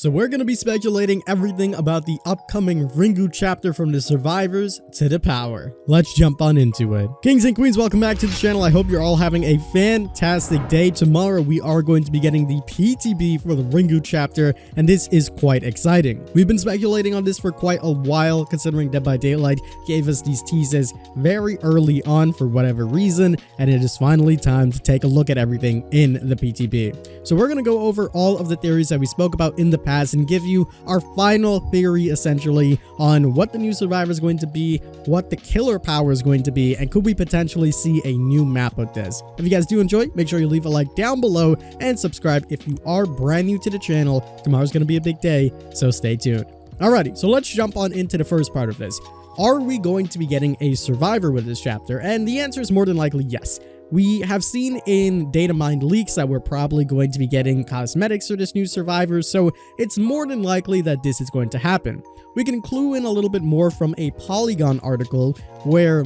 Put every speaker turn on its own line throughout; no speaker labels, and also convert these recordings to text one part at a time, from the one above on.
So we're going to be speculating everything about the upcoming Ringu chapter from the survivors to the power. Let's jump on into it. Kings and queens, welcome back to the channel. I hope you're all having a fantastic day. Tomorrow we are going to be getting the PTB for the Ringu chapter, and this is quite exciting. We've been speculating on this for quite a while, considering Dead by Daylight gave us these teases very early on for whatever reason, and it is finally time to take a look at everything in the PTB. So we're going to go over all of the theories that we spoke about in the past and give you our final theory essentially on what the new survivor is going to be, what the killer power is going to be, and could we potentially see a new map with this. If you guys do enjoy, make sure you leave a like down below and subscribe if you are brand new to the channel. Tomorrow's going to be a big day, so stay tuned. Alrighty, so let's jump on into the first part of this. Are we going to be getting a survivor with this chapter? And the answer is more than likely yes. We have seen in data mined leaks that we're probably going to be getting cosmetics for this new survivor, so it's more than likely that this is going to happen. We can clue in a little bit more from a Polygon article where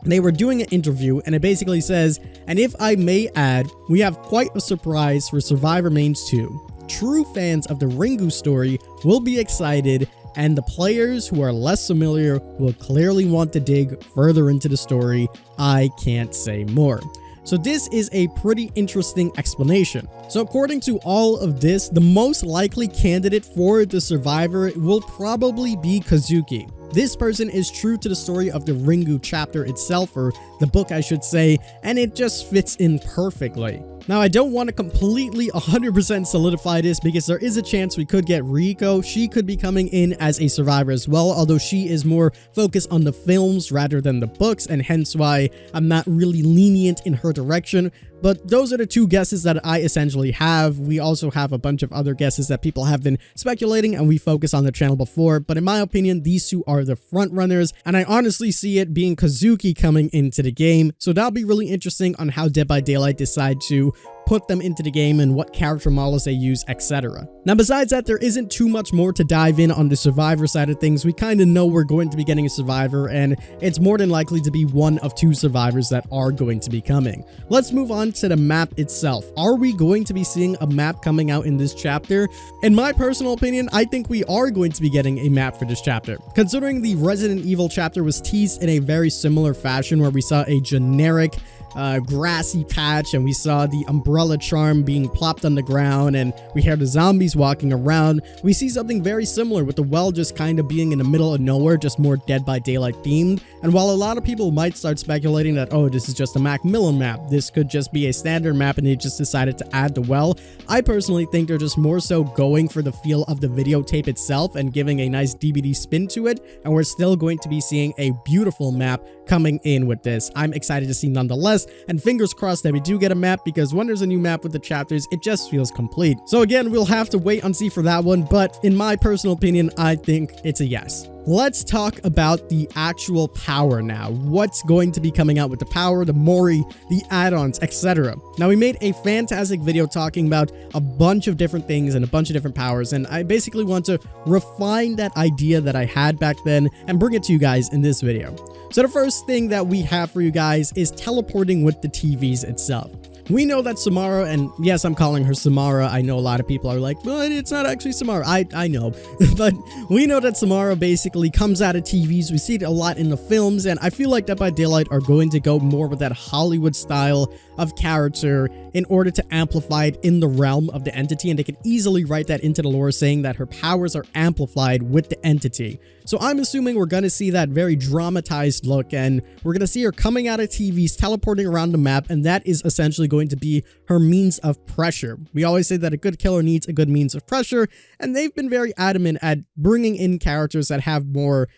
they were doing an interview, and it basically says, and if I may add, we have quite a surprise for Survivor Mains 2. True fans of the Ringu story will be excited, and the players who are less familiar will clearly want to dig further into the story. I can't say more. So this is a pretty interesting explanation. So according to all of this, the most likely candidate for the survivor will probably be Kazuki. This person is true to the story of the Ringu chapter itself, or the book I should say, and it just fits in perfectly. Now, I don't want to completely 100% solidify this because there is a chance we could get Riiko. She could be coming in as a survivor as well, although she is more focused on the films rather than the books, and hence why I'm not really lenient in her direction. But those are the two guesses that I essentially have. We also have a bunch of other guesses that people have been speculating and we focused on the channel before. But in my opinion, these two are the front runners. And I honestly see it being Kazuki coming into the game. So that'll be really interesting on how Dead by Daylight decide to put them into the game and what character models they use, etc. Now, besides that, there isn't too much more to dive in on the survivor side of things. We kind of know we're going to be getting a survivor, and it's more than likely to be one of two survivors that are going to be coming. Let's move on to the map itself. Are we going to be seeing a map coming out in this chapter? In my personal opinion, I think we are going to be getting a map for this chapter. Considering the Resident Evil chapter was teased in a very similar fashion where we saw a generic grassy patch and we saw the umbrella charm being plopped on the ground and we hear the zombies walking around. We see something very similar with the well just kind of being in the middle of nowhere, just more Dead by Daylight themed. And while a lot of people might start speculating that, oh, this is just a Macmillan map, this could just be a standard map and they just decided to add the well, I personally think they're just more so going for the feel of the videotape itself and giving a nice DBD spin to it, and we're still going to be seeing a beautiful map coming in with this. I'm excited to see nonetheless, and fingers crossed that we do get a map, because when there's a new map with the chapters, it just feels complete. So again, we'll have to wait and see for that one, but in my personal opinion, I think it's a yes. Let's talk about the actual power now. What's going to be coming out with the power, the Mori, the add-ons, etc. Now, we made a fantastic video talking about a bunch of different things and a bunch of different powers, and I basically want to refine that idea that I had back then and bring it to you guys in this video. So the first thing that we have for you guys is teleporting with the TVs itself. We know that Samara, and yes, I'm calling her Samara. I know a lot of people are like, but it's not actually Samara. I know. But we know that Samara basically comes out of TVs. We see it a lot in the films, and I feel like Dead by Daylight are going to go more with that Hollywood style of character in order to amplify it in the realm of the entity, and they can easily write that into the lore saying that her powers are amplified with the entity. So I'm assuming we're going to see that very dramatized look, and we're going to see her coming out of TVs, teleporting around the map, and that is essentially going to be her means of pressure. We always say that a good killer needs a good means of pressure, and they've been very adamant at bringing in characters that have more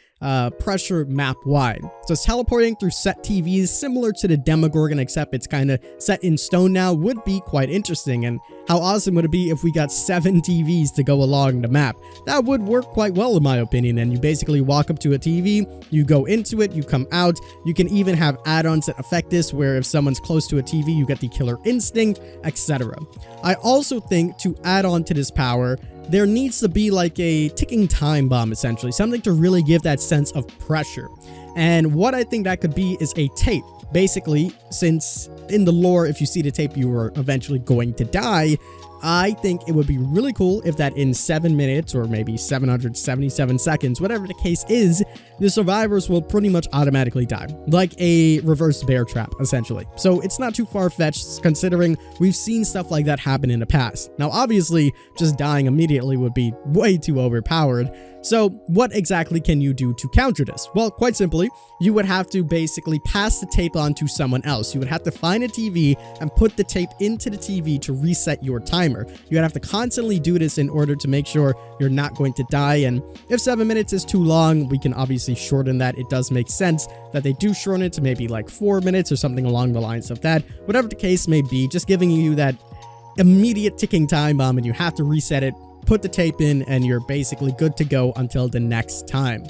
pressure map wide. So teleporting through set TVs similar to the Demogorgon, except it's kind of set in stone now, would be quite interesting. And how awesome would it be if we got 7 TVs to go along the map? That would work quite well in my opinion. And you basically walk up to a TV, you go into it, you come out. You can even have add-ons that affect this, where if someone's close to a TV, you get the killer instinct, etc. I also think to add on to this power, there needs to be like a ticking time bomb, essentially, something to really give that sense of pressure. And what I think that could be is a tape. Basically, since in the lore, if you see the tape, you are eventually going to die, I think it would be really cool if that in 7 minutes or maybe 777 seconds, whatever the case is, the survivors will pretty much automatically die, like a reverse bear trap, essentially. So it's not too far-fetched considering we've seen stuff like that happen in the past. Now, obviously, just dying immediately would be way too overpowered. So what exactly can you do to counter this? Well, quite simply, you would have to basically pass the tape on to someone else. You would have to find a TV and put the tape into the TV to reset your timer. You would have to constantly do this in order to make sure you're not going to die. And if 7 minutes is too long, we can obviously shorten that. It does make sense that they do shorten it to maybe like 4 minutes or something along the lines of that. Whatever the case may be, just giving you that immediate ticking time bomb and you have to reset it, put the tape in, and you're basically good to go until the next time.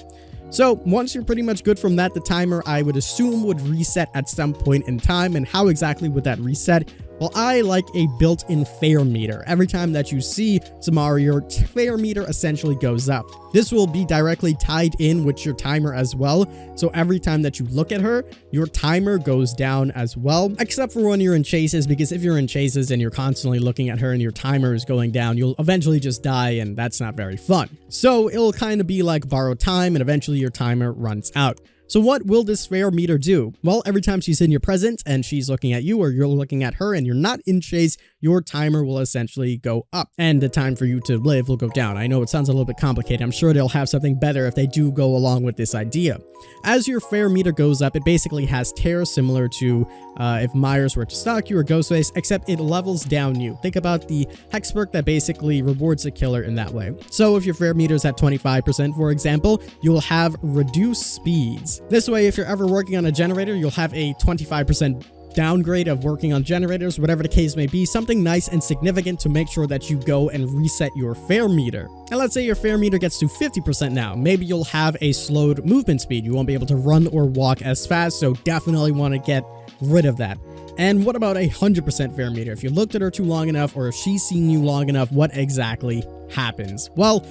So once you're pretty much good from that, the timer, I would assume, would reset at some point in time. And how exactly would that reset? Well, I like a built-in fare meter. Every time that you see Samara, your fare meter essentially goes up. This will be directly tied in with your timer as well. So every time that you look at her, your timer goes down as well, except for when you're in chases, because if you're in chases and you're constantly looking at her and your timer is going down, you'll eventually just die, and that's not very fun. So it'll kind of be like borrowed time, and eventually your timer runs out. So what will this fare meter do? Well, every time she's in your presence and she's looking at you or you're looking at her and you're not in chase, your timer will essentially go up and the time for you to live will go down. I know it sounds a little bit complicated. I'm sure they'll have something better if they do go along with this idea. As your fare meter goes up, it basically has tears similar to if Myers were to stalk you or Ghostface, except it levels down you. Think about the hex perk that basically rewards a killer in that way. So if your fare meter is at 25%, for example, you'll have reduced speeds. This way, if you're ever working on a generator, you'll have a 25% downgrade of working on generators, whatever the case may be, something nice and significant to make sure that you go and reset your fare meter. And let's say your fare meter gets to 50% now. Maybe you'll have a slowed movement speed. You won't be able to run or walk as fast, so definitely want to get rid of that. And what about a 100% fare meter? If you looked at her too long enough, or if she's seen you long enough, what exactly happens? Well,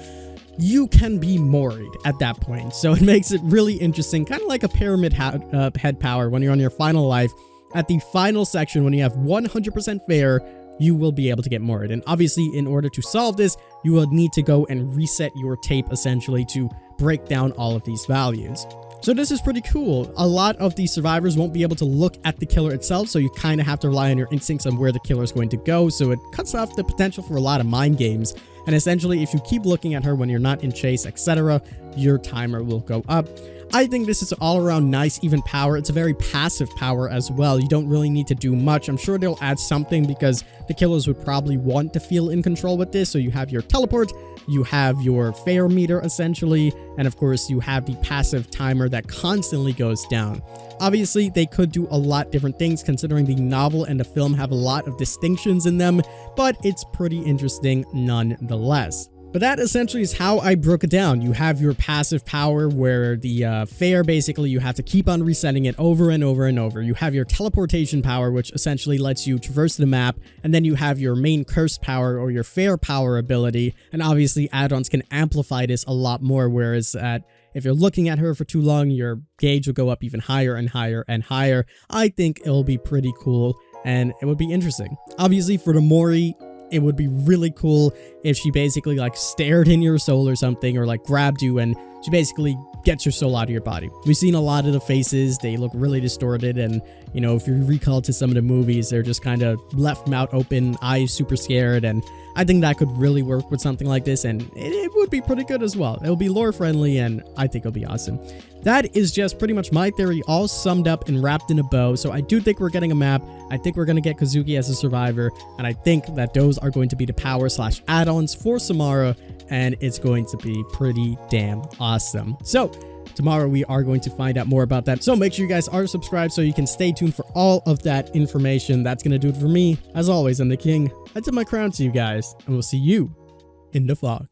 you can be Mori'd at that point. So it makes it really interesting, kind of like a pyramid head power when you're on your final life. At the final section, when you have 100% fare, you will be able to get Mori'd. And obviously, in order to solve this, you will need to go and reset your tape essentially to break down all of these values. So this is pretty cool. A lot of these survivors won't be able to look at the killer itself, so you kind of have to rely on your instincts on where the killer is going to go. So it cuts off the potential for a lot of mind games. And essentially, if you keep looking at her when you're not in chase, etc., your timer will go up. I think this is all around nice, even power. It's a very passive power as well. You don't really need to do much. I'm sure they'll add something because the killers would probably want to feel in control with this. So you have your teleport, you have your fare meter essentially, and of course you have the passive timer that constantly goes down. Obviously, they could do a lot different things considering the novel and the film have a lot of distinctions in them, but it's pretty interesting nonetheless. But that essentially is how I broke it down. You have your passive power where the fare, basically you have to keep on resetting it over and over and over. You have your teleportation power, which essentially lets you traverse the map. And then you have your main curse power or your fare power ability. And obviously add-ons can amplify this a lot more, whereas if you're looking at her for too long, your gauge will go up even higher and higher and higher. I think it'll be pretty cool and it would be interesting. Obviously for the Mori, it would be really cool if she basically like stared in your soul or something, or like grabbed you and she basically gets your soul out of your body. We've seen a lot of the faces, they look really distorted, and you know, if you recall to some of the movies, they're just kind of left mouth open, eyes super scared, and I think that could really work with something like this, and it would be pretty good as well. It'll be lore friendly, and I think it'll be awesome. That is just pretty much my theory all summed up and wrapped in a bow. So I do think we're getting a map. I think we're going to get Kazuki as a survivor, and I think that those are going to be the power / add-ons for Samara, and it's going to be pretty damn awesome. So tomorrow we are going to find out more about that. So make sure you guys are subscribed so you can stay tuned for all of that information. That's going to do it for me. As always, I'm the King. I tip my crown to you guys, and we'll see you in the fog.